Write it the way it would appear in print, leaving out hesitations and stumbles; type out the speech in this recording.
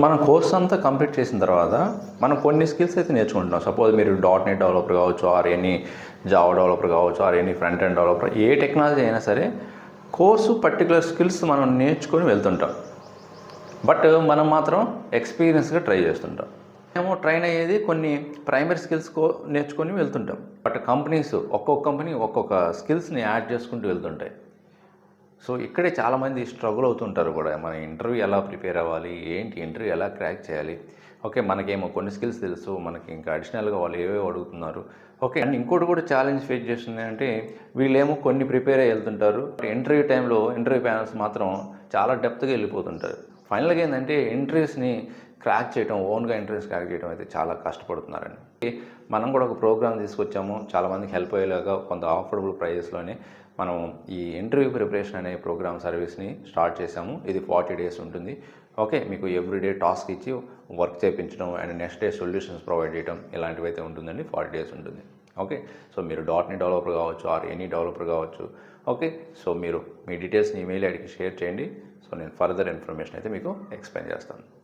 మనం కోర్స్ అంతా కంప్లీట్ చేసిన తర్వాత మనం కొన్ని స్కిల్స్ అయితే నేర్చుకుంటున్నాం. సపోజ్ మీరు .NET డెవలపర్ కావచ్చు, ఆర్ ఎనీ జావా డెవలపర్ కావచ్చు, or any front end developer, A technology అయినా సరే కోర్సు పర్టికులర్ స్కిల్స్ మనం నేర్చుకొని వెళ్తుంటాం. బట్ మనం మాత్రం ఎక్స్పీరియన్స్గా ట్రై చేస్తుంటాం. మేము ట్రైన్ అయ్యేది కొన్ని ప్రైమరీ స్కిల్స్ నేర్చుకొని వెళ్తుంటాం. బట్ కంపెనీస్ ఒక్కొక్క కంపెనీ ఒక్కొక్క స్కిల్స్ని యాడ్ చేసుకుంటూ వెళ్తుంటాయి. సో ఇక్కడే చాలామంది స్ట్రగుల్ అవుతుంటారు కూడా. మన ఇంటర్వ్యూ ఎలా ప్రిపేర్ అవ్వాలి, ఏంటి ఇంటర్వ్యూ ఎలా క్రాక్ చేయాలి. ఓకే, మనకేమో కొన్ని స్కిల్స్ తెలుసు, మనకి ఇంకా అడిషనల్గా వాళ్ళు ఏవేవో అడుగుతున్నారు. ఓకే, అండ్ ఇంకోటి కూడా ఛాలెంజ్ ఫేస్ చేస్తుంది అంటే వీళ్ళేమో కొన్ని ప్రిపేర్ అయ్యి వెళ్తుంటారు. ఇంటర్వ్యూ టైంలో ఇంటర్వ్యూ ప్యానల్స్ మాత్రం చాలా డెప్త్గా వెళ్ళిపోతుంటారు. ఫైనల్గా ఏంటంటే ఇంటర్వ్యూస్ని క్రాక్ చేయడం, ఓన్గా ఇంటర్వ్యూస్ క్రాక్ చేయడం అయితే చాలా కష్టపడుతున్నారండి. మనం కూడా ఒక ప్రోగ్రామ్ తీసుకొచ్చాము, చాలామందికి హెల్ప్ అయ్యేలాగా కొంత అఫోర్డబుల్ ప్రైజెస్లోనే మనం ఈ ఇంటర్వ్యూ ప్రిపరేషన్ అనే ప్రోగ్రామ్ సర్వీస్ని స్టార్ట్ చేసాము. ఇది 40 days ఉంటుంది. ఓకే, మీకు ఎవ్రీడే టాస్క్ ఇచ్చి వర్క్ చేయించడం and next day solutions provide చేయడం ఇలాంటివి అయితే ఉంటుందండి. 40 days ఉంటుంది. ఓకే, సో మీరు .NET డెవలపర్ కావచ్చు, ఆర్ ఎనీ డెవలపర్ కావచ్చు. ఓకే, సో మీరు మీ డీటెయిల్స్ని ఈమెయిల్ ఐడికి షేర్ చేయండి. సో నేను ఫర్దర్ ఇన్ఫర్మేషన్ అయితే మీకు ఎక్స్ప్లెయిన్ చేస్తాను.